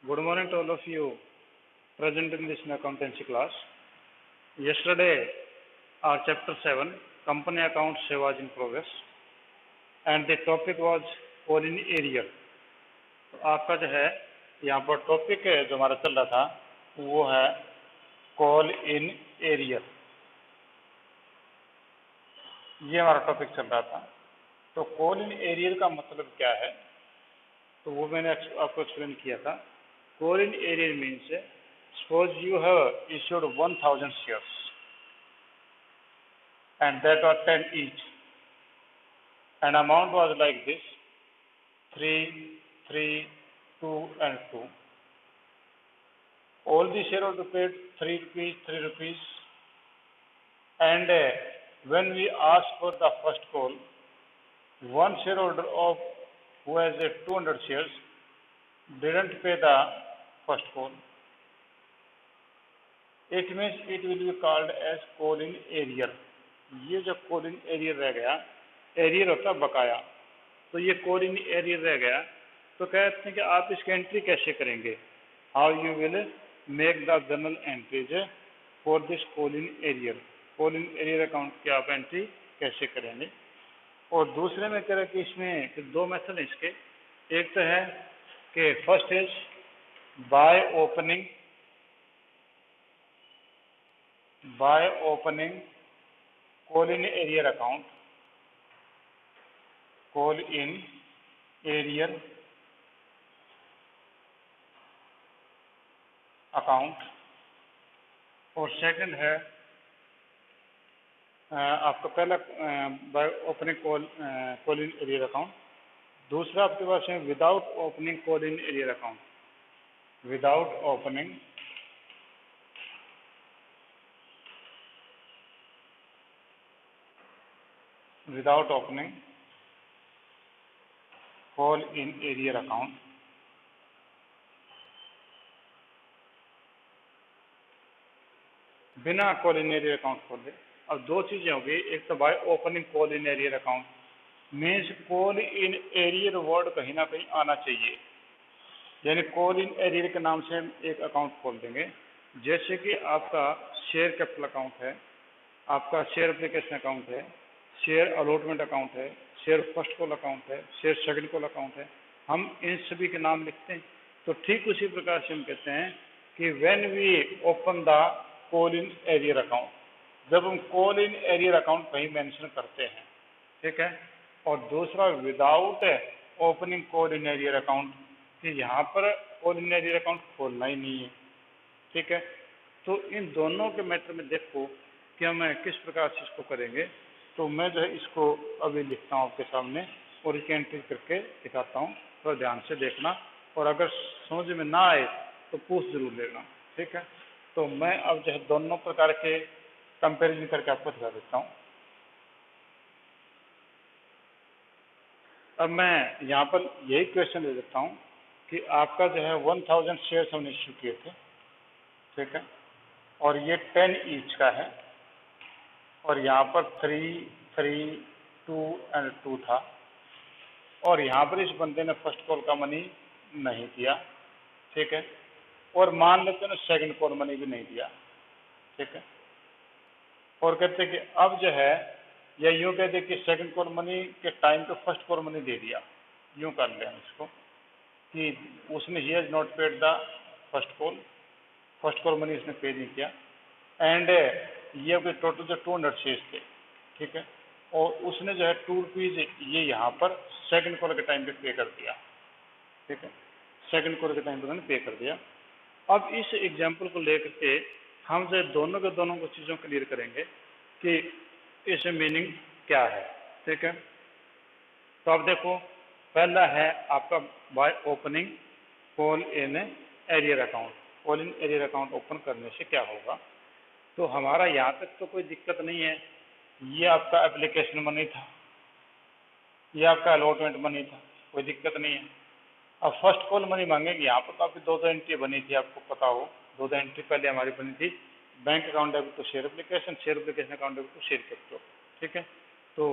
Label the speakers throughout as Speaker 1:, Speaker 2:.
Speaker 1: Good morning to all of you present in this accountancy class. Yesterday, our chapter 7, company account was in progress, and the topic was call in arrear. तो आपका जो है यहाँ पर topic है जो हमारा चल रहा था वो है कॉल इन एरियर। ये हमारा टॉपिक चल रहा था। तो कॉल इन एरियर का मतलब क्या है, तो वो मैंने आपको एक्सप्लेन किया था। Call in area means suppose you have issued 1000 shares and that are 10 each, and amount was like this 3, 3, 2 and 2. All the shareholders paid 3 rupees, 3 rupees, and when we ask for the first call, one shareholder of who has 200 shares didn't pay the first call. It means it will be called as call in arrear. ये जो call in arrear रह गया, arrear होता है बकाया, तो ये call in arrear रह गया। तो कहते हैं कि आप इसकी एंट्री कैसे करेंगे, how you will make the journal entries for this call in arrear. call in arrear account की आप एंट्री कैसे करेंगे। और दूसरे में कह रहे कि इसमें फिर दो मेथड है इसके। एक तो है कि first is by opening call in arrear account, call in arrear account. और सेकंड है आपका पहला by opening call in arrear account. दूसरा आपके पास है without opening call in arrear account, without opening call in arrear account. बिना call in arrear account खोले। अब दो चीजें हो गई, एक तो by opening call in arrear account means call in arrear word कहीं ना कहीं आना चाहिए, यानी कॉल इन एरियर के नाम से हम एक अकाउंट खोल देंगे। जैसे कि आपका शेयर कैपिटल अकाउंट है, आपका शेयर एप्लीकेशन अकाउंट है, शेयर अलॉटमेंट अकाउंट है, शेयर फर्स्ट कॉल अकाउंट है, शेयर सेकंड कॉल अकाउंट है, हम इन सभी के नाम लिखते हैं। तो ठीक उसी प्रकार से हम कहते हैं कि when we open the call in arrear account, जब हम कॉल इन एरियर अकाउंट कहीं मेंशन करते हैं, ठीक है। और दूसरा without opening call in arrear account, कि यहाँ पर कॉल इन एरियर अकाउंट खोलना ही नहीं है, ठीक है। तो इन दोनों के मैटर में देखो कि हम किस प्रकार से इसको करेंगे। तो मैं जो है इसको अभी लिखता हूँ आपके सामने और इसकी एंट्री करके दिखाता हूँ, थोड़ा तो ध्यान से देखना, और अगर समझ में ना आए तो पूछ जरूर लेना, ठीक है। तो मैं अब जो है दोनों प्रकार के कंपेरिजन करके आपको दिखा देता हूँ। अब मैं यहाँ पर यही क्वेश्चन दे देता हूँ कि आपका जो है 1000 शेयर्स हमने इश्यू किए थे, ठीक है, और ये 10 ईच का है, और यहाँ पर 3, 3, 2 एंड 2 था, और यहाँ पर इस बंदे ने फर्स्ट कॉल का मनी नहीं दिया, ठीक है, और मान लेते हैं सेकंड कॉल मनी भी नहीं दिया, ठीक है। और कहते हैं कि अब जो है, या यूँ कहते कि सेकंड कॉल मनी के टाइम पे फर्स्ट कॉल मनी दे दिया, यूँ कर लें इसको कि उसने he has not paid the first call money इसने पे नहीं किया, एंड ये कोई टोटल जो 200 शेयर्स थे, ठीक है, और उसने जो है 2 रुपीज़ ये यहाँ पर सेकंड कॉल के टाइम पे पे कर दिया, ठीक है, सेकंड कॉल के टाइम पे उन्होंने पे कर दिया। अब इस एग्जाम्पल को लेकर के हम जो दोनों के दोनों को चीज़ों क्लियर करेंगे कि इसमें मीनिंग क्या है, ठीक है। तो अब देखो, पहला है आपका by opening call in arrear account. Call in arrear account open करने से क्या होगा, तो हमारा यहाँ तक तो कोई दिक्कत नहीं है। ये आपका एप्लीकेशन मनी था, ये आपका अलॉटमेंट मनी था, कोई दिक्कत नहीं है। अब फर्स्ट कॉल मनी मांगेंगे, यहाँ पर तो आपकी दो एंट्री बनी थी, आपको पता हो, दो एंट्री पहले हमारी बनी थी, bank account debit to share application account debit to share capital, ठीक है। तो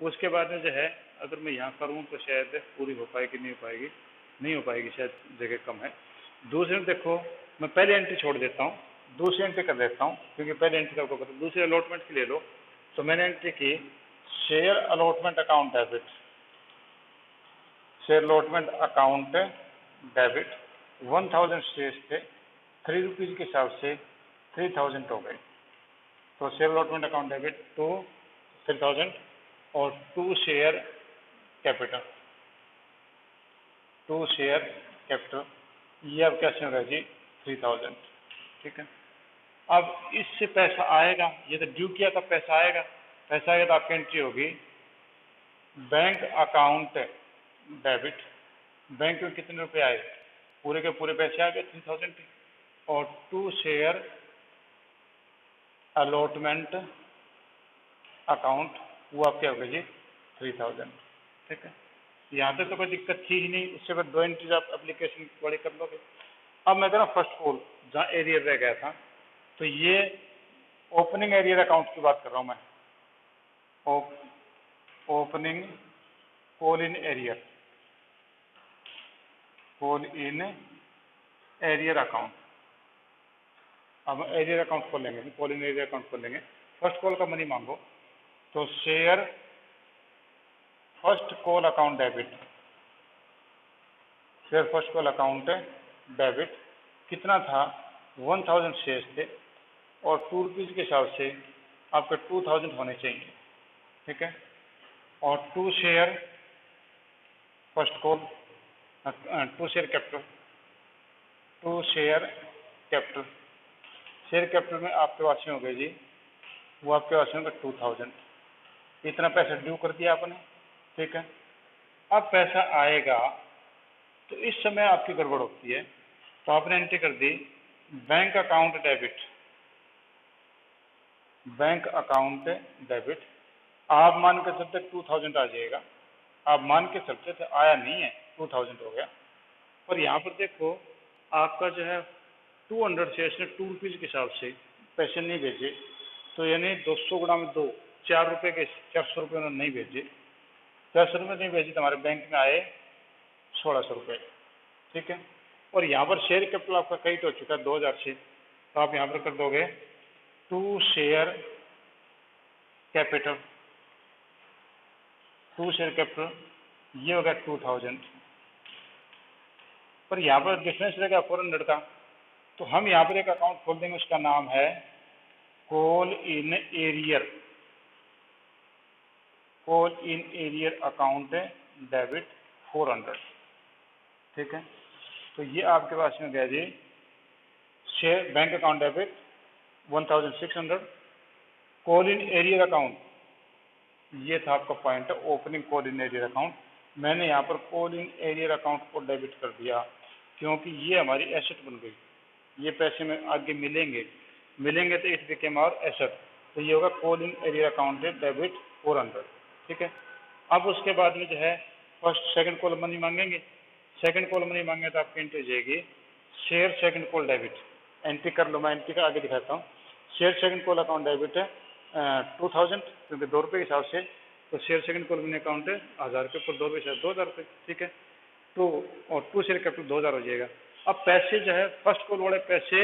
Speaker 1: उसके बाद में जो है अगर मैं यहाँ करूँ तो शायद पूरी हो पाएगी, नहीं हो पाएगी, नहीं हो पाएगी, शायद जगह कम है। दूसरे में देखो, मैं पहले एंट्री छोड़ देता हूँ, दूसरी एंट्री कर देता हूँ, क्योंकि पहले एंट्री का आपको पता। दूसरे अलॉटमेंट की ले लो, तो मैंने एंट्री की share allotment account debit, share allotment account debit 1000 shares थे, 3 रुपीज़ के हिसाब से 3000 हो गए। तो share allotment account debit to 3000 और 2 शेयर कैपिटल, 2 शेयर कैपिटल, ये अब कैसे होगा जी 3000। ठीक है, अब इससे पैसा आएगा, ये तो ड्यू किया था, पैसा आएगा, पैसा आएगा तो आपकी एंट्री होगी बैंक अकाउंट डेबिट। बैंक में कितने रुपए आए, पूरे के पूरे पैसे आ गए 3000, और 2 शेयर अलॉटमेंट अकाउंट, वो आपके हो गए जी 3000। ठीक है, यहाँ तक तो कोई दिक्कत थी ही नहीं, उससे बाद 2 एंट्रीज आप एप्लीकेशन वाले कर लोगे। अब मैं कह फर्स्ट कॉल जहाँ एरियर रह गया था, तो ये ओपनिंग एरियर अकाउंट की बात कर रहा हूँ मैं, opening call in arrear, call in arrear account. अब एरियर अकाउंट खोल लेंगे, कॉल इन एरियर अकाउंट खोल लेंगे। फर्स्ट कॉल का मनी मांगो, तो share first call account debit, share first call account debit कितना था, 1000 शेयर्स थे, और 2 रुपीज़ के हिसाब से आपके 2000 होने चाहिए। ठीक है, और 2 share first call, 2 share capital, 2 share capital, share capital में आपके पास हो गए जी, वो आपके पास होंगे 2000। इतना पैसा ड्यू कर दिया आपने। ठीक है, अब पैसा आएगा तो इस समय आपकी गड़बड़ होती है, तो आपने एंट्री कर दी bank account debit, bank account debit. आप मान के चलते 2000 आ जाएगा, आप मान के चलते थे, आया नहीं है, 2000 हो गया। और यहाँ पर देखो आपका जो है 200 शेयर्स ने 2 रुपीज़ के हिसाब से पैसे नहीं भेजे, तो यानी 200 गुणा में 2, 4 रुपये के 400 रुपये उन्होंने नहीं भेजे, 400 रुपये नहीं भेजे तो हमारे बैंक में आए 1600 रुपये। ठीक है, और यहाँ पर शेयर कैपिटल आपका कई तो हो चुका है 2000 से, तो आप यहाँ पर कर दोगे 2 शेयर कैपिटल, 2 शेयर कैपिटल, ये हो गया 2000। पर यहाँ पर डिफरेंस रहेगा 400 का, तो हम यहाँ पर एक अकाउंट खोल देंगे, उसका नाम है call in arrear, call in arrear account debit 400। ठीक है, तो ये आपके पास में गया जी share bank account debit 1600, call in arrear account, ये था आपका पॉइंट है opening call in arrear account. मैंने यहाँ पर कॉल इन एरियर अकाउंट को डेबिट कर दिया, क्योंकि ये हमारी एसेट बन गई, ये पैसे में आगे मिलेंगे, मिलेंगे तो इट बिकेम आवर एसेट, तो ये होगा call in arrear account debit 400। ठीक है, अब उसके बाद में जो है फर्स्ट सेकंड कॉल मनी मांगेंगे, सेकंड कॉल मनी मांगे तो आपकी एंट्री जाएगी share second call debit. Entry कर लो, मैं एंट्री का आगे दिखाता हूँ। Share second call account debit है 2000, क्योंकि 2 रुपये के हिसाब से, तो share second call money account है 1000 के ऊपर 2 रुपये 2000 रुपये। ठीक है, तो और 2 शेयर कैपिटल 2000 हो जाएगा। अब पैसे जो है फर्स्ट कॉल वाले पैसे,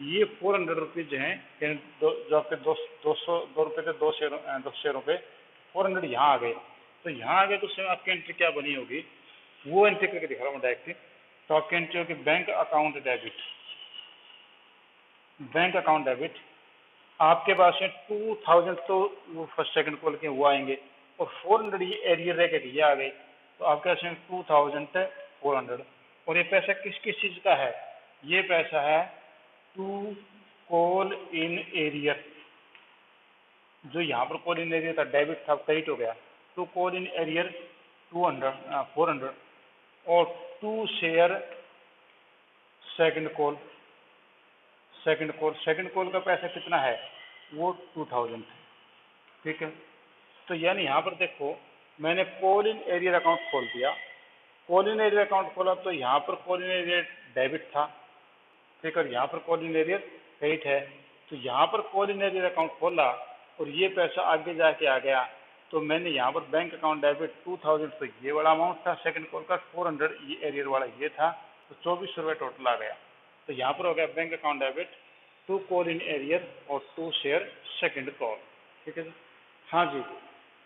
Speaker 1: ये 400 रुपीज़ जो हैं, जो आपके 2 रुपये थे 2 शेयरों पे 400 यहाँ आ गए, तो यहाँ आ गए तो उसमें आपकी एंट्री क्या बनी होगी, वो एंट्री करके दिखा रहा हूँ डायरेक्टली। तो आपकी एंट्री होगी bank account debit, bank account debit, आपके पास में 2000 तो वो फर्स्ट सेकंड कॉल के वो आएंगे, और 400 ये एरियर रह के ये आ गई, तो आपके पास में 2400, और ये पैसा किस किस चीज़ का है, ये पैसा है टू कॉल इन एरियर, जो यहाँ पर कॉल इन एरियर था डेबिट था, क्रेडिट हो गया, टू कॉल इन एरियर 400, और 2 share second call, second call का पैसा कितना है, वो 2000 है। ठीक है, तो यानी यहाँ पर देखो मैंने कॉल इन एरियर अकाउंट खोल दिया, कॉल इन एरियर अकाउंट खोला तो यहाँ पर कॉल इन एरियर डेबिट था, ठीक है, और यहाँ पर कॉल इन एरियर क्रेडिट है, तो यहाँ पर कॉल इन एरियर अकाउंट खोला और ये पैसा आगे जाके आ गया, तो मैंने यहाँ पर बैंक अकाउंट डेबिट 2000, तो ये वाला अमाउंट था सेकंड कॉल का, 400 ये एरियर वाला ये था, तो 2400 टोटल आ गया। तो यहाँ पर हो गया bank account debit to call in arrear और टू शेयर सेकंड कॉल। ठीक है जी। हाँ जी,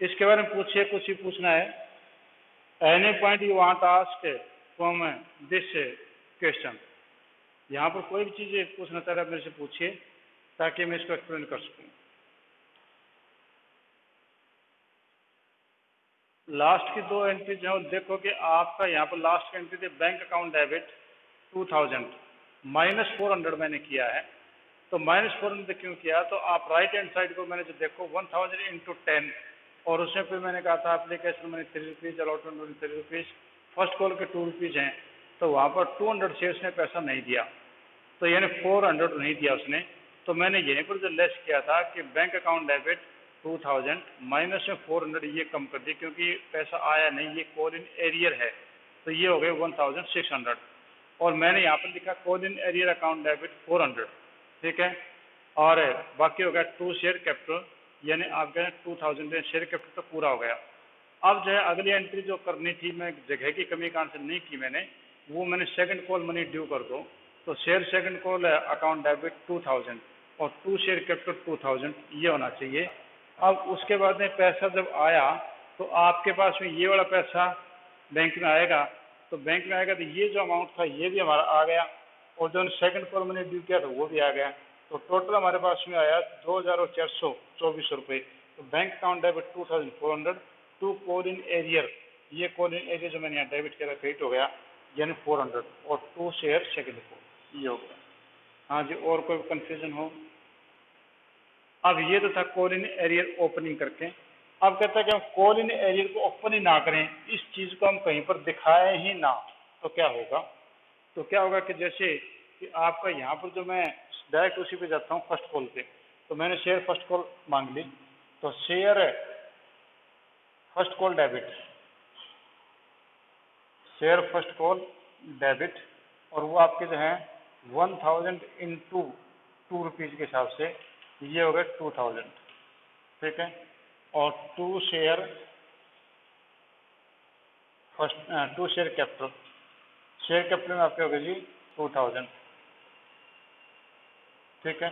Speaker 1: इसके बारे में पूछिए, कुछ ही पूछना है। Any point you want ask from this question, यहाँ पर कोई भी चीज़ पूछना चाह रहे हैं मेरे से पूछिए ताकि मैं इसको एक्सप्लेन कर सकूँ। लास्ट की 2 एंट्री जो देखो कि आपका यहाँ पर लास्ट की एंट्री थी बैंक अकाउंट डेबिट 2000 -400 मैंने किया है। तो -400 क्यों किया, तो आप राइट हैंड साइड को मैंने जो देखो 1000 इंटू 10 और उसमें फिर मैंने कहा था एप्लीकेशन मैंने 3 रुपीज़, अलॉटमेंट मैंने 3 रुपीज़, फर्स्ट कॉल के 2 रुपीज़ हैं। तो वहाँ पर 200 से उसने पैसा नहीं दिया, तो यानी 400 नहीं दिया उसने। तो मैंने यहीं पर जो लेस किया था कि बैंक अकाउंट डेबिट 2000 माइनस में 400 ये कम कर दिया क्योंकि पैसा आया नहीं, ये कॉल इन एरियर है। तो ये हो गए 1600 और मैंने यहाँ पर लिखा call in arrear account debit 400। ठीक है, और बाकी हो गया टू शेयर कैपिटल, यानी आपके 2000 शेयर कैपिटल तो पूरा हो गया। अब जो है अगली एंट्री जो करनी थी, मैं जगह की कमी कारण से नहीं की मैंने, वो मैंने सेकंड कॉल मनी ड्यू कर दो। तो share second call account debit 2000 और टू शेयर कैपिटल 2000 ये होना चाहिए। अब उसके बाद में पैसा जब आया तो आपके पास में ये वाला पैसा बैंक में आएगा, तो बैंक में आएगा तो ये जो अमाउंट था ये भी हमारा आ गया और जो सेकंड कॉल मैंने ड्यू किया था वो भी आ गया। तो टोटल हमारे पास में आया 2424 रुपये। तो bank account debit 2400 to call in arrear, ये कॉल इन एरियर जो मैंने यहाँ डेबिट किया था क्रेडिट हो गया, यानी 400 और टू शेयर सेकंड कॉल ये हो गया। हाँ जी, और कोई कंफ्यूजन हो? अब ये तो था कॉल इन एरियर ओपनिंग करके। अब कहता है कि हम कॉल इन एरियर को ओपन ही ना करें, इस चीज को हम कहीं पर दिखाएं ही ना, तो क्या होगा? तो क्या होगा कि जैसे कि आपका यहाँ पर जो मैं डायरेक्ट उसी पे जाता हूँ फर्स्ट कॉल पे, तो मैंने शेयर फर्स्ट कॉल मांग ली, तो share first call debit, share first call debit, और वो आपके जो है 1000 इंटू 2 रुपीज़ के हिसाब से ये हो गए 2000। ठीक है, और to share first to share capital, share capital में आपके हो गए जी 2000। ठीक है,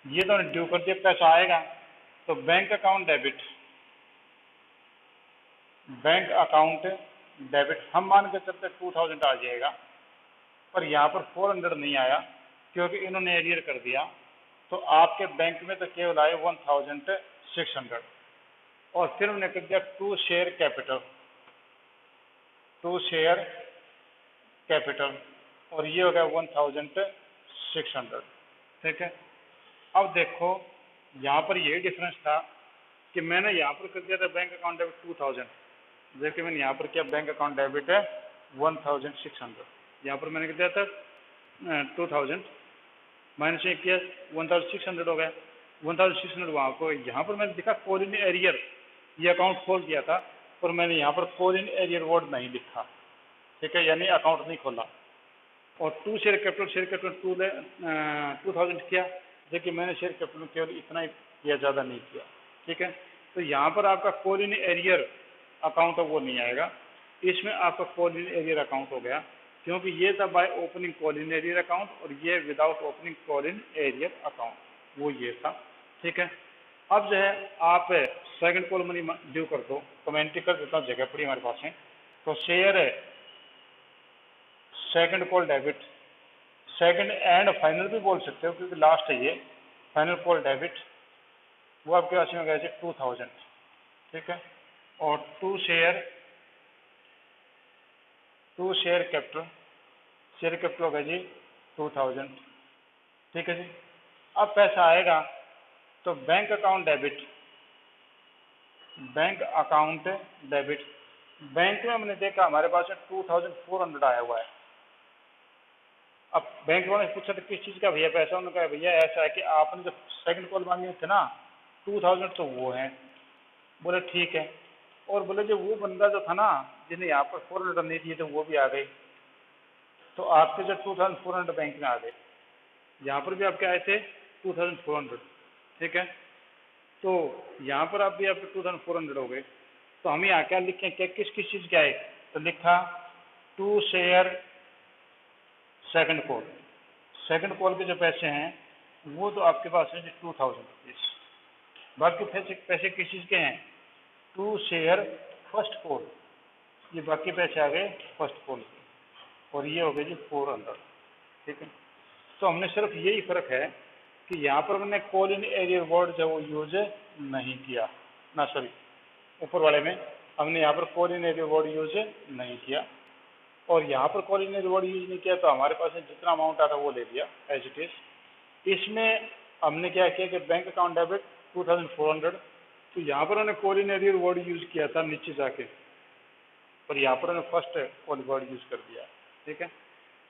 Speaker 1: ये तो ड्यू कर दिया, पैसा आएगा। तो bank account debit, bank account debit हम मान के चलते 2000 आ जाएगा, पर यहाँ पर 400 नहीं आया क्योंकि इन्होंने एरियर कर दिया। तो आपके बैंक में तो केवल आए 1600 और फिर उन्होंने कर दिया to share capital, to share capital, और ये हो गया 1600। ठीक है, अब देखो यहाँ पर ये डिफरेंस था कि मैंने यहाँ पर कर दिया था बैंक अकाउंट डेबिट 2000, जबकि मैंने यहाँ पर किया बैंक अकाउंट डेबिट है 1600। यहाँ पर मैंने कर दिया था 2000 माइनस में किया 1600 हो गया। 1600 वहाँ को यहाँ पर मैंने दिखा कॉल इन एरियर, ये अकाउंट खोल दिया था, पर मैंने यहाँ पर कॉल इन एरियर वर्ड नहीं लिखा। ठीक है, यानी अकाउंट नहीं खोला। और to share capital, share capital 2000 किया, जबकि मैंने शेयर कैपिटल केवल इतना ही किया, ज़्यादा नहीं किया। ठीक है, तो यहाँ पर आपका कॉल इन एरियर अकाउंट वो नहीं आएगा, इसमें आपका कॉल इन एरियर अकाउंट हो गया, क्योंकि ये था by opening call in arrear account और ये without opening call in arrear account, वो ये था। ठीक है, अब जो है आप सेकंड कॉल मनी ड्यू कर दो, कमेंट्री कर देता हूँ, जगह पड़ी हमारे पास है। तो share second call debit, second and final भी बोल सकते हो क्योंकि लास्ट है ये, फाइनल कॉल डेबिट, वो आपके पास में गया 2000। ठीक है, और to share capital, share capital हो गया जी 2000। ठीक है जी, अब पैसा आएगा तो bank account debit, bank account debit, bank में हमने देखा हमारे पास में 2400 आया हुआ है। अब बैंक वालों ने पूछा था किस चीज़ का भैया पैसा, उन्होंने कहा भैया ऐसा है कि आपने जो सेकंड कॉल मांगे थे ना 2000 तो वो हैं। बोले ठीक है, और बोले जो वो बंदा जो था ना जिन्हें यहाँ पर 400 नहीं दिए थे वो भी आ गए, तो आपके जो 2400 बैंक में आ गए, यहाँ पर भी आपके आए थे 2400। ठीक है, तो यहाँ पर आप भी आपके 2400 हो गए। तो हम यहाँ क्या लिखें, क्या किस किस चीज़ के आए, तो लिखा टू शेयर सेकंड कॉल के जो पैसे हैं वो तो आपके पास है 2000 रुपीज़। बाकी पैसे पैसे किस चीज़ के हैं? टू शेयर फर्स्ट कॉल, ये बाकी पैसे आ गए फर्स्ट कॉल के, और ये हो गए जी 400। ठीक है, तो हमने सिर्फ यही फर्क है कि यहाँ पर हमने कॉल इन एरियर वर्ड जो वो यूज नहीं किया ना, सॉरी ऊपर वाले में हमने यहाँ पर call in arrear word use नहीं किया, और यहाँ पर call in arrear word use नहीं किया, तो हमारे पास जितना अमाउंट आता वो ले लिया एज इट इज। इसमें हमने क्या किया कि बैंक अकाउंट डेबिट 2400, तो यहाँ पर हमने call in arrear word use किया था नीचे जाके, और यहाँ पर हमने फर्स्ट कॉल वर्ड यूज कर दिया। ठीक है,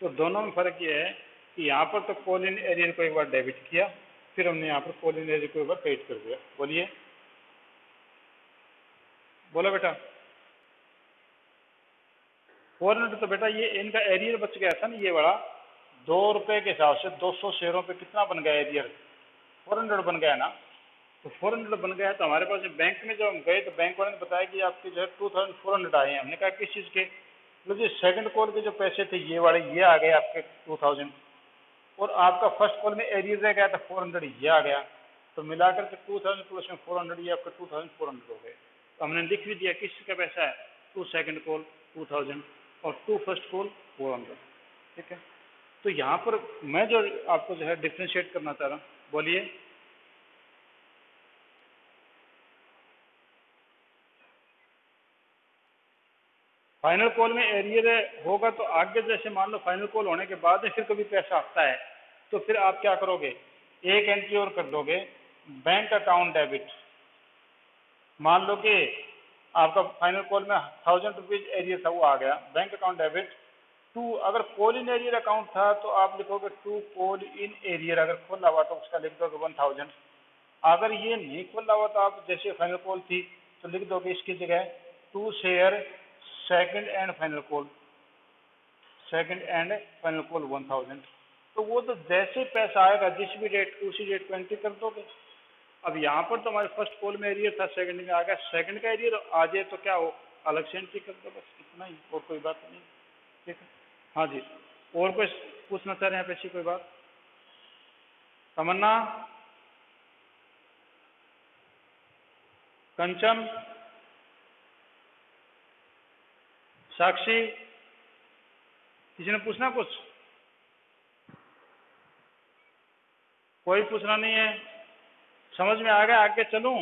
Speaker 1: तो दोनों में फर्क ये है कि यहाँ पर तो कॉल इन एरियर को एक बार डेबिट किया, फिर हमने यहाँ पर कॉल इन एरियर को एक बार क्रेडिट कर दिया। बोलिए, बोलो बेटा। 400 तो बेटा ये इनका एरियर बच गया था ना, ये बड़ा 2 रुपए के हिसाब से 200 शेयरों पे कितना बन गया एरियर? 400 बन गया ना। तो 400 बन गया, तो हमारे पास बैंक में जब हम गए तो बैंक वाले ने बताया कि आपके जो है 2400 आए हैं। हमने कहा किस चीज़ के? मतलब जी सेकंड कॉल के जो पैसे थे ये वाले, ये आ गए आपके 2000, और आपका फर्स्ट कॉल में एरियर रह गया था 400, ये आ गया, तो मिलाकर के 2000 प्लस में 400, ये आपका 2400 हो गए। तो हमने लिख भी दिया किस का पैसा है, 2 सेकंड कॉल 2000 और 2 फर्स्ट कॉल 400। ठीक है, तो यहाँ पर मैं जो आपको जो है डिफ्रेंशिएट करना चाह रहा हूँ, बोलिए। फाइनल कॉल में एरियर होगा तो आगे जैसे मान लो फाइनल कॉल होने के बाद फिर कभी पैसा आता है, तो फिर आप क्या करोगे? एक एंट्री और कर दोगे, बैंक अकाउंट डेबिट। मान लो कि आपका फाइनल कॉल में 1000 रुपीज एरियर था, वो आ गया, बैंक अकाउंट डेबिट टू, अगर कॉल इन एरियर अकाउंट था तो आप लिखोगे टू कॉल इन एरियर, अगर खोला हुआ तो उसका लिख दोगे 1000। अगर ये नहीं खोला हुआ तो आप जैसे फाइनल कॉल थी तो लिख दोगे इसकी जगह to share second and final call, second and final call 1000। तो वो तो जैसे पैसा आएगा जिस भी डेट उसी डेट को एंट्री कर दोगे। अब यहाँ पर तो हमारे फर्स्ट कॉल में एरियर था, सेकंड में आ गया, सेकंड का एरियर आ जाए तो क्या हो, अलग से एंट्री कर दो, बस इतना ही, और कोई बात नहीं। ठीक है, हाँ जी, और कोई पूछना चाह रहे हैं पैसे कोई बात? तमन्ना, कंचन, साक्षी, किसी ने पूछना कुछ? कोई पूछना नहीं है? समझ में आ गया? आगे चलूं?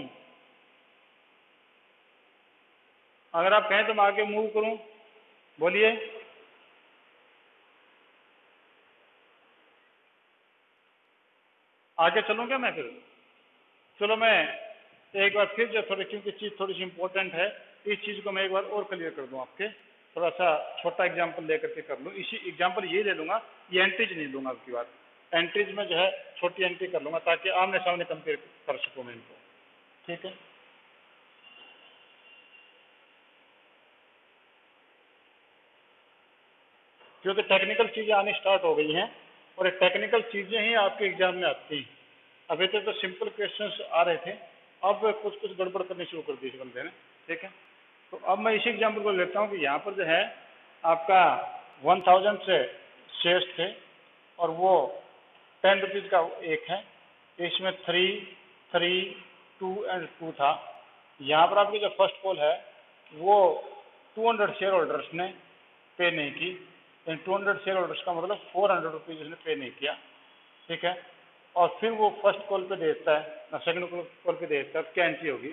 Speaker 1: अगर आप कहें तो मैं आगे मूव करूं, बोलिए। आगे चलूं क्या मैं फिर? चलो मैं एक बार फिर जो थोड़ी, क्योंकि चीज़ थोड़ी सी इंपॉर्टेंट है, इस चीज़ को मैं एक बार और क्लियर कर दूं आपके, थोड़ा सा छोटा एग्जाम्पल लेकर के कर लूँ। इसी एग्जाम्पल ये ले लूँगा, ये एंट्रीज नहीं लूँगा आपकी बात, एंट्रीज में जो है छोटी एंट्री कर लूँगा ताकि आमने सामने कंपेयर कर सकूँ मैं इनको। ठीक है, क्योंकि टेक्निकल चीज़ें आनी स्टार्ट हो गई हैं, और ये टेक्निकल चीज़ें ही आपके एग्जाम में आती हैं। अभी तक तो सिंपल क्वेश्चंस आ रहे थे, अब कुछ कुछ गड़बड़ करनी शुरू कर दी इस बंदे ने। ठीक है, तो अब मैं इसी एग्जाम्पल को लेता हूँ कि यहाँ पर जो है आपका 1000 से शेयर्स थे, और वो 10 रुपीज़ का एक है, इसमें 3, 3, 2 एंड 2 था। यहाँ पर आपकी जो फर्स्ट कॉल है वो 200 शेयर होल्डर्स ने पे नहीं की, इन 200 शेयर होल्डर्स का मतलब 400 रुपीज़ उसने पे नहीं किया। ठीक है, और फिर वो फर्स्ट कॉल पे देता है ना, सेकंड कॉल पे देता है, क्या एंट्री होगी?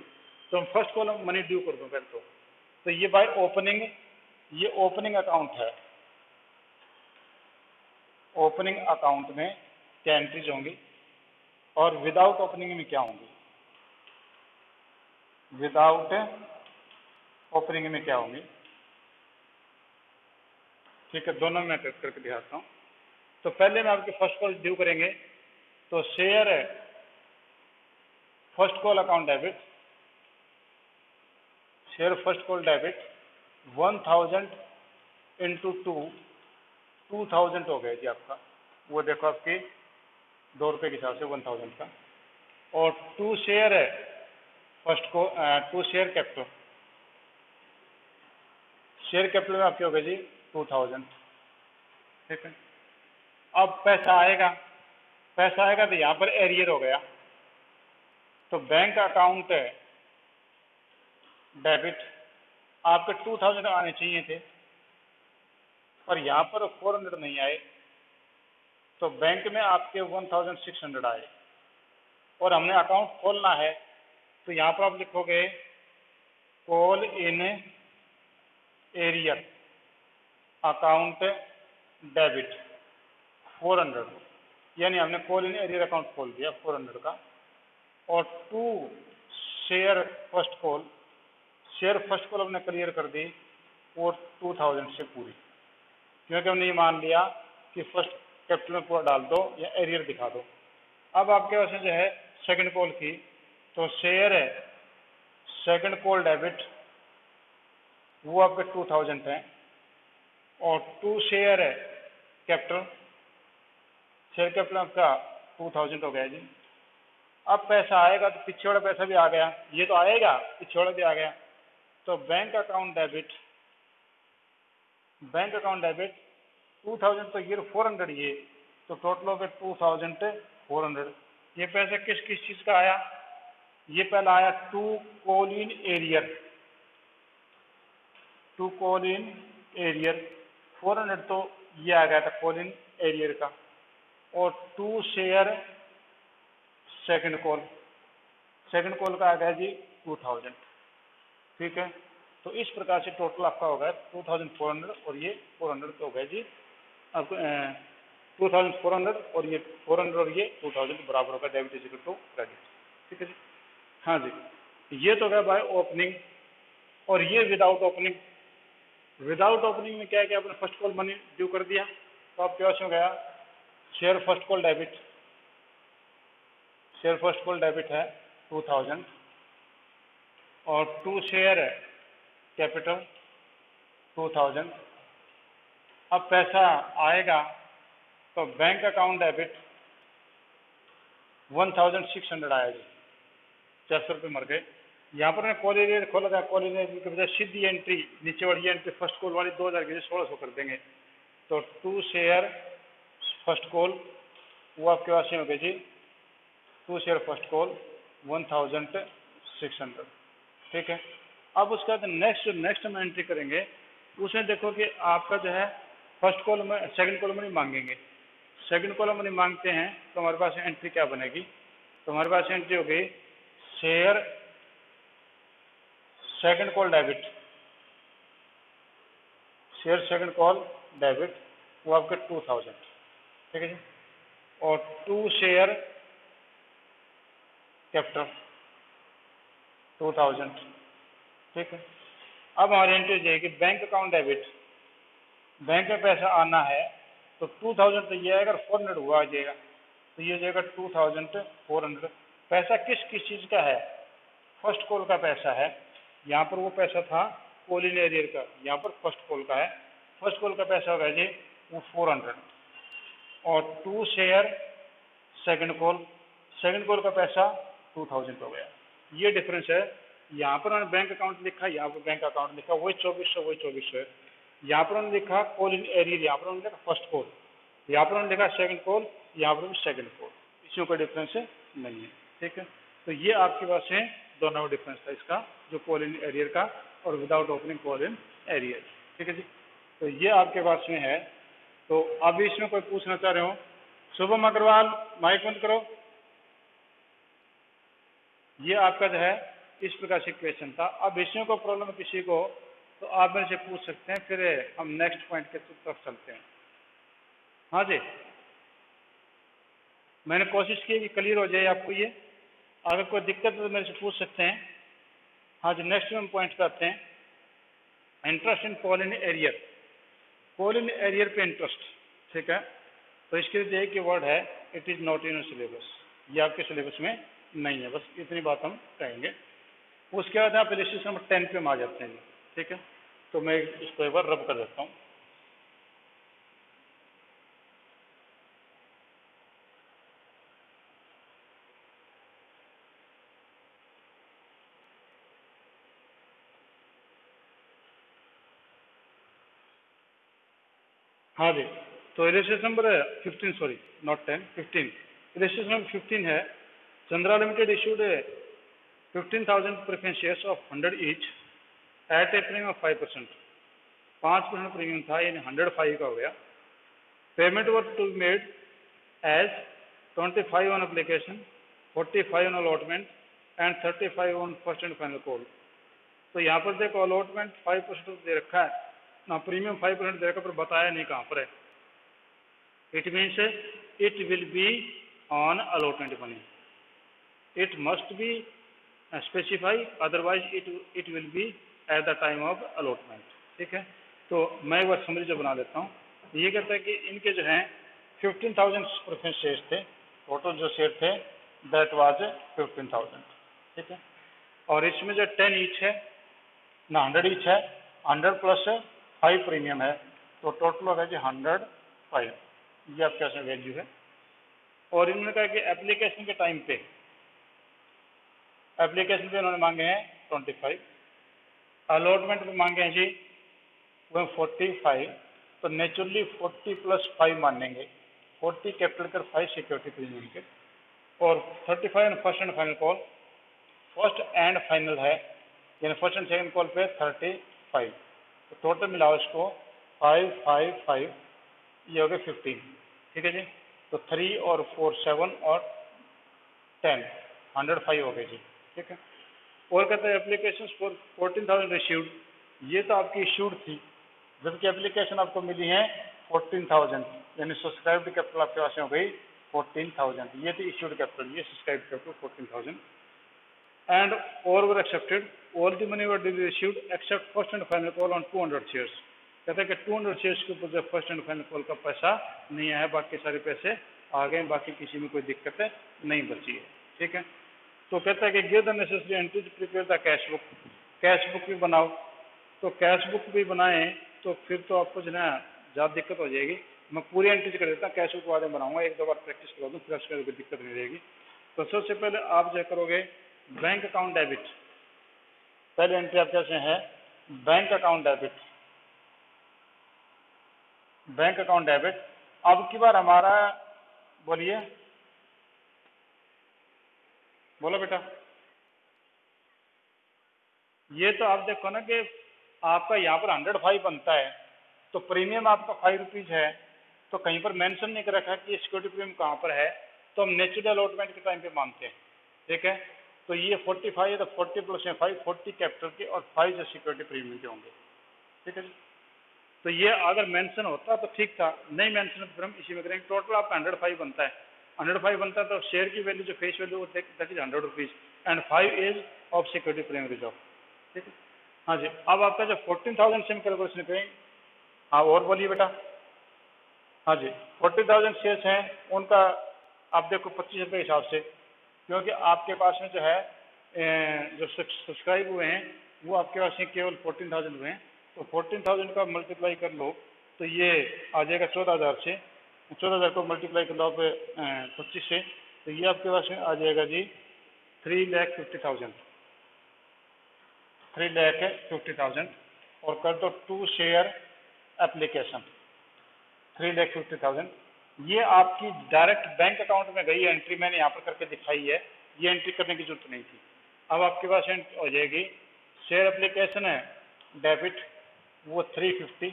Speaker 1: तो हम फर्स्ट कॉल में मनी ड्यू कर दूँ पहले तो ये बाय ओपनिंग, ये ओपनिंग अकाउंट है। ओपनिंग अकाउंट में क्या एंट्रीज होंगी, और विदाउट ओपनिंग में क्या होंगी? विदाउट ओपनिंग में क्या होंगी? ठीक है, दोनों में करके दिखाता हूँ। तो पहले में आपके फर्स्ट कॉल ड्यू करेंगे, तो share first call account debit, share first call debit 1000 into 2000 हो गया जी आपका, वो देखो आपके 2 रुपये के हिसाब से 1000 का, और 2 शेयर है फर्स्ट को 2 शेयर कैपिटल, शेयर कैपिटल में आपके हो गए जी 2000। ठीक है, अब पैसा आएगा तो यहाँ पर एरियर हो गया, तो बैंक अकाउंट डेबिट आपके 2000 आने चाहिए थे, और यहाँ पर 400 नहीं आए, तो बैंक में आपके 1600 आए, और हमने अकाउंट खोलना है, तो यहाँ पर आप लिखोगे call in arrear account debit 400, यानी हमने कॉल इन एरियर अकाउंट खोल दिया 400 का, और टू शेयर फर्स्ट कॉल हमने क्लियर कर दी और 2000 से पूरी, क्योंकि हमने ये मान लिया कि फर्स्ट कैपिटल में पूरा डाल दो या एरियर दिखा दो। अब आपके पास जो है सेकंड कॉल की, तो शेयर है सेकंड कॉल डेबिट, वो आपके 2000 है, और टू शेयर है कैपिटल, शेयर कैपिटल आपका 2000 हो गया जी। अब पैसा आएगा तो पीछे वाला पैसा भी आ गया, ये तो आएगा, पीछे वाला भी आ गया, तो बैंक अकाउंट डेबिट 2000, तो ये 400 ये, तो टोटल हो गया 2400। ये पैसा किस किस चीज का आया? ये पहला आया टू कॉल इन एरियर 400, तो ये आ गया था कॉल इन एरियर का, और टू शेयर सेकंड कॉल का आ गया जी 2000, ठीक है। तो इस प्रकार से टोटल आपका हो गया 2400, और ये 400 हो गया जी आपको 2400, और ये 400 और ये 2000 बराबर होगा debit is equal to credit, ठीक है जी। हाँ जी, ये तो गया बाय ओपनिंग, और ये विदाउट ओपनिंग में क्या है कि आपने फर्स्ट कॉल मनी ड्यू कर दिया, तो आपके पास हो गया शेयर फर्स्ट कॉल डेबिट है 2000, और टू शेयर कैपिटल 2000। अब पैसा आएगा तो बैंक अकाउंट डेबिट 1600 आया जी, 400 रुपये मर गए। यहाँ पर कॉल एरियर खोला था, कॉल एरियर के बजाय सीधी एंट्री नीचे वाली एंट्री फर्स्ट कॉल वाली 2000 की 1600 कर देंगे, तो टू शेयर फर्स्ट कॉल वो आपके पास हो गए जी, टू शेयर फर्स्ट कॉल 1600, ठीक है। अब उसके बाद नेक्स्ट हम एंट्री करेंगे, उसमें देखो कि आपका जो है फर्स्ट कॉलम में सेकंड कॉलम नहीं मांगेंगे, सेकंड कॉलम नहीं मांगते हैं, तो हमारे पास एंट्री क्या बनेगी? तो हमारे पास एंट्री हो गई शेयर सेकंड कॉल डेबिट, वो आपके 2000, ठीक है जी, और टू शेयर कैपिटल 2000, ठीक है। अब हमारी एंट्री जाएगी बैंक अकाउंट डेबिट, बैंक में पैसा आना है, तो 2000 तो ये आएगा, 400 हुआ आ जाएगा, तो ये जाएगा 2400। पैसा किस चीज़ का है? फर्स्ट कॉल का पैसा है, यहाँ पर वो पैसा था कॉल इन एरियर का, यहाँ पर फर्स्ट कॉल का है, फर्स्ट कॉल का पैसा होगा जी वो 400, और टू शेयर सेकंड कॉल का पैसा 2000 हो गया। ये डिफरेंस है, यहाँ पर उन्होंने बैंक अकाउंट लिखा, यहाँ पर बैंक अकाउंट लिखा, वही 2400 है। यहाँ पर उन्होंने लिखा कॉल इन एरियर, यहाँ पर उन्होंने लिखा फर्स्ट कॉल, यहाँ पर उन्होंने लिखा सेकंड कॉल, यहाँ पर सेकंड कॉल, इसमें कोई डिफरेंस नहीं है, ठीक है। तो ये आपके पास है दोनों में डिफरेंस था इसका, जो कॉल इन एरियर का और without opening call in arrear, ठीक है जी। तो ये आपके पास में है। तो अभी इसमें कोई पूछना चाह रहे हो? शुभम अग्रवाल माइक बंद करो। ये आपका जो है इस प्रकार से क्वेश्चन था। अब इसमें को प्रॉब्लम किसी को तो आप मेरे से पूछ सकते हैं, फिर हम नेक्स्ट पॉइंट के तरफ चलते हैं। हाँ जी, मैंने कोशिश की कि क्लियर हो जाए आपको ये, अगर कोई दिक्कत है तो मेरे से पूछ सकते हैं। हाँ जी, नेक्स्ट हम पॉइंट करते हैं, interest in call in arrear, call in arrear पे इंटरेस्ट, ठीक है। तो इसके लिए एक ही वर्ड है, it is not in syllabus, ये आपके सिलेबस में नहीं है, बस इतनी बात हम कहेंगे। उसके बाद आप इलस्ट्रेशन नंबर 10 पे हम आ जाते हैं, ठीक है। तो मैं इसको एक बार रब कर देता हूँ। हाँ जी, तो illustration number 15, sorry not 10, 15, illustration number 15 है, Chandra limited issued 15,000 preference shares of 100 each at a premium of 5%, 5% premium था, यानी 105 का हो गया। Payment were to be made as 25 on application, 45 on allotment and 35 on first and final call. तो यहाँ पर देखो अलॉटमेंट 5% दे रखा है ना, प्रीमियम 5% दे रखा, पर बताया नहीं कहाँ पर है। It means it will be on allotment money, it must be specify, otherwise it will be at the time of allotment. ठीक है, तो मैं एक बार समरी जो बना देता हूँ। ये कहता है कि इनके जो हैं 15,000 प्रेफरेंस शेयर्स थे, टोटल जो शेयर थे दैट वाज 15,000। ठीक है, और इसमें जो 10 ईच है ना 100 ईच है, 100 प्लस 5 प्रीमियम है, तो टोटल होगा जी 105, ये आपके पास वैल्यू है। और इन्होंने कहा कि एप्लीकेशन के टाइम पे, एप्लीकेशन पे उन्होंने मांगे हैं 25, अलॉटमेंट पे मांगे हैं जी वो 45, तो नेचुरली 40 प्लस 5 मानेंगे, 40 कैपिटल कर 5 सिक्योरिटी प्रीमियम के, और 35 first and final call, first and final है, यानी फर्स्ट एंड सेकंड कॉल पे 35, तो टोटल मिलाओ इसको 5 5 5, ये हो गए 15। ठीक है जी, तो 3 और 4 7 और 10 105 हो गए जी। ठीक है, और कहते हैं एप्लीकेशन फॉर 14,000 रिसीव्ड, ये तो आपकी इश्यूड थी, जबकि एप्लीकेशन आपको मिली है 14,000, यानी सब्सक्राइब्ड कैपिटल आपके पास हो गई 14,000, ये थी इश्यूड कैपिटल, ये सब्सक्राइब्ड कैपिटल 14,000। एंड और were accepted, all the money were received except first and final call on 200 shares. कहते हैं कि 200 शेयर्स के ऊपर जो फर्स्ट एंड फाइनल कॉल का पैसा नहीं आया, बाकी सारे पैसे आ गए, बाकी किसी में कोई दिक्कत नहीं बची है। ठीक है, तो कहता है कि give the necessary entries, prepare the cash book, cash book भी बनाओ। तो कैश बुक भी बनाएं तो फिर तो आपको जो है ज़्यादा दिक्कत हो जाएगी। मैं पूरी एंट्रीज कर देता हूँ, कैश बुक बाद में बनाऊंगा, एक दो बार प्रैक्टिस करवा दूँ, फिर उसके कोई दिक्कत नहीं रहेगी। तो सबसे पहले आप जो करोगे बैंक अकाउंट डेबिट, पहले एंट्री आपके पास है bank account debit, bank account debit. अब की बार हमारा, बोलिए, बोलो बेटा। ये तो आप देखो ना कि आपका यहाँ पर 105 बनता है, तो प्रीमियम आपका 5 रुपीज़ है, तो कहीं पर मेंशन नहीं कर रखा कि सिक्योरिटी प्रीमियम कहाँ पर है, तो हम नेचुरल अलॉटमेंट के टाइम पे मानते हैं। ठीक है, तो ये 45 है, तो 40 प्लस 5, 40 कैपिटल के और 5 जो सिक्योरिटी प्रीमियम के होंगे। ठीक है जी, तो ये अगर मेंशन होता तो ठीक था, नहीं मेंशन तो फिर हम इसी में करेंगे। टोटल आपका 105 बनता है, 105 बनता है, तो शेयर की वैल्यू जो face value that is 100 rupees and 5 is of security premium reserve. ठीक है, हाँ जी। अब आपका जो 14,000 से हम कैलकुलेशन करेंगे, हाँ और बोलिए बेटा। हाँ जी, 40,000 शेयर्स हैं, उनका आप देखो 25 रुपये हिसाब से, क्योंकि आपके पास में जो है जो सब्सक्राइब हुए हैं वो आपके पास में केवल 14,000 हुए हैं, तो 14,000 का मल्टीप्लाई कर लो तो ये आ जाएगा 14,000 से, 14,000 को मल्टीप्लाई कर लो आप 25 से, तो ये आपके पास में आ जाएगा जी 3,50,000, 3,50,000, और कर दो 2 शेयर एप्लीकेशन 3,50,000। ये आपकी डायरेक्ट बैंक अकाउंट में गई एंट्री, मैंने यहाँ पर करके दिखाई है, ये एंट्री करने की जरूरत नहीं थी। अब आपके पास हो जाएगी शेयर एप्लीकेशन है डेबिट, वो 350,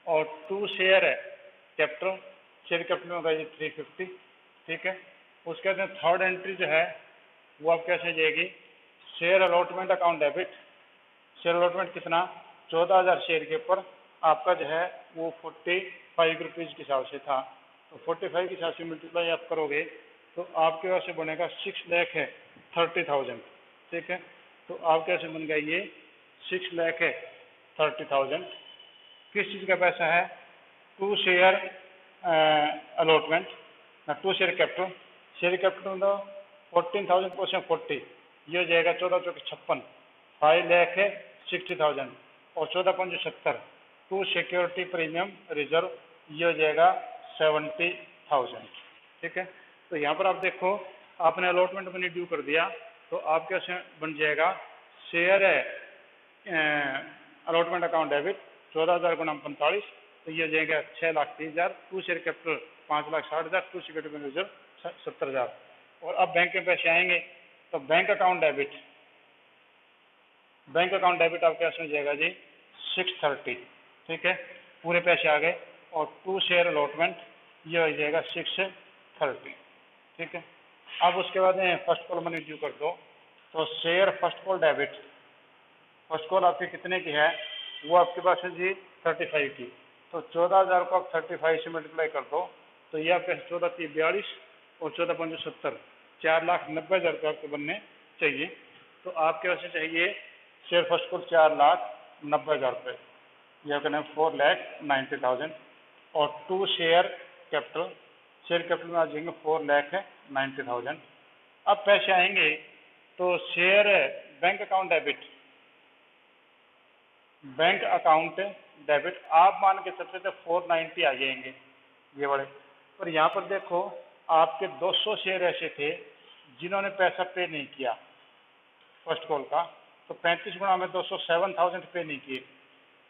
Speaker 1: और 2 शेयर है कैपिटल, शेयर कैपिटल में होगा जी 350। ठीक है, उसके बाद थर्ड एंट्री जो है वो आपके पास हो जाएगी share allotment account debit. Share allotment कितना, 14,000 शेयर के ऊपर आपका जो है वो 45 रुपीज़ के हिसाब से था, तो 45 के हिसाब से मल्टीप्लाई आप करोगे तो आपके पास से बनेगा 6,30,000। ठीक है, तो आपके पास से बन गया ये 6,30,000। किस चीज़ का पैसा है, 2 शेयर अलॉटमेंट ना, 2 शेयर कैपिटल, शेयर कैपिटल मतलब 14,000 परसेंट 40, ये हो जाएगा 14 चौके 56, 5,60,000, और 14 पंजे 70, 2 सिक्योरिटी प्रीमियम रिजर्व, ये हो जाएगा 70,000। ठीक है, तो यहाँ पर आप देखो आपने अलॉटमेंट मनी ड्यू कर दिया, तो आपके बन जाएगा शेयर है अलॉटमेंट अकाउंट डेबिट 14,000 गुना 45, तो ये हो जाएगा 6,30,000, to share capital 5,60,000, to share capital reserve 70,000। और अब बैंक में पैसे आएंगे तो बैंक अकाउंट डेबिट आपके पास में जाएगा जी 630, ठीक है, पूरे पैसे आ गए। और टू शेयर अलॉटमेंट ये हो जाएगा 630, ठीक है। अब उसके बाद फर्स्ट कॉल मनी ड्यू कर दो, तो share first call debit, first call आपकी कितने की है, वो आपके पास है जी 35 की। तो 14,000 को आप 35 से मल्टीप्लाई कर दो, तो ये आपके 14,42 और 14,75, 4,90,000 रुपये आपको बनने चाहिए। तो आपके पास चाहिए शेयर फर्स्ट कॉल 4,90,000 रुपये, यह कहना है 4,90,000। और टू शेयर कैपिटल में आ जाएंगे 4,90,000। अब पैसे आएंगे तो शेयर बैंक अकाउंट डेबिट आप मान के सबसे तो 490 आ जाएंगे ये वाले। पर यहाँ पर देखो आपके 200 शेयर ऐसे थे जिन्होंने पैसा पे नहीं किया फर्स्ट कॉल का, तो 35 गुणा में 200, 7,000 पे नहीं किए,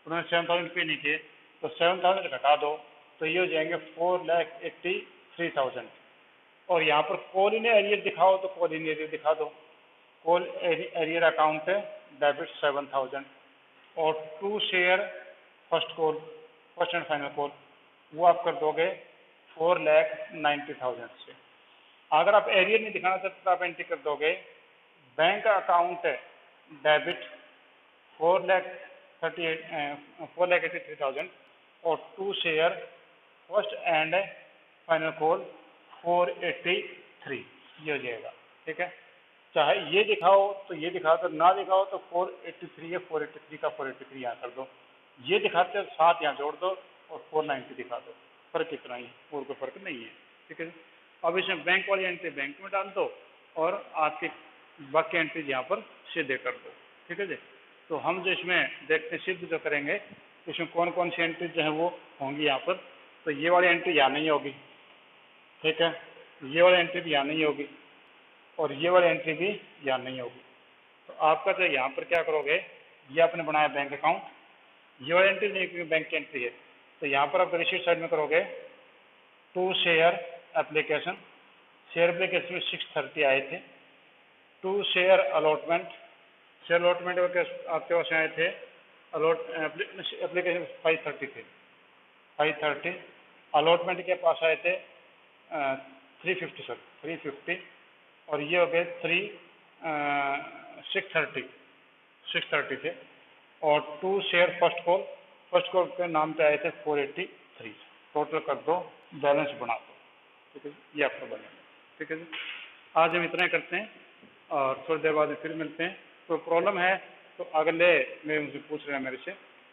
Speaker 1: उन्होंने 7,000 पे नहीं किए, तो 7,000 घटा दो तो ये हो जाएंगे 4,83,000। और यहाँ पर कॉल इन एरियर दिखाओ तो कॉल इन एरियर दिखा दो, कॉल एरियर अकाउंट है डेबिट 7,000। और to share first and final call वो आप कर दोगे 4,90,000 से। अगर आप एरियर नहीं दिखाना चाहते तो आप एंट्री कर दोगे बैंक अकाउंट डेबिट 4,83,000 और to share first and final call 483, ये हो जाएगा, ठीक है। चाहे ये दिखाओ तो ये दिखाओ, तो ना दिखाओ तो 483 है, 483 का 483 यहाँ कर दो, ये दिखाते हो 7 यहाँ जोड़ दो और 490 दिखा दो, फर्क इतना ही, और कोई फर्क नहीं है, ठीक है। अब इसमें बैंक वाली एंट्री बैंक में डाल दो और आपकी बाकी एंट्री यहाँ पर सीधे कर दो, ठीक है जी। तो हम जो इसमें देखते हैं सिद्ध जो करेंगे इसमें कौन कौन सी एंट्री जो है वो होंगी यहाँ पर। तो ये वाली एंट्री यहाँ नहीं होगी, ठीक है, ये वाली एंट्री भी यहाँ नहीं होगी और ये वाली एंट्री भी यहाँ नहीं होगी। तो आपका जो यहाँ पर क्या करोगे, ये आपने बनाया बैंक अकाउंट, ये वाली एंट्री नहीं क्योंकि बैंक की एंट्री है, तो यहाँ पर आप रिसीट साइड में करोगे to share application, share application में 630 आए थे। To share allotment, share allotment आपके पास आए थे एप्लीकेशन 530 थे, 530 अलॉटमेंट के पास आए थे 350 सर, 350 और ये हो गए 630 थे। और टू शेयर फर्स्ट कॉल के नाम पे आए थे 483, टोटल कर दो, बैलेंस बना दो, ठीक है, ये आपका बनेगा, ठीक है जी। आज हम इतना करते हैं और थोड़ी देर बाद में फिर मिलते हैं। तो प्रॉब्लम है तो अगले में मुझे पूछ रहे हैं मेरे से,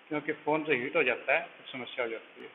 Speaker 1: क्योंकि फ़ोन से हीट हो जाता है, समस्या हो जाती है।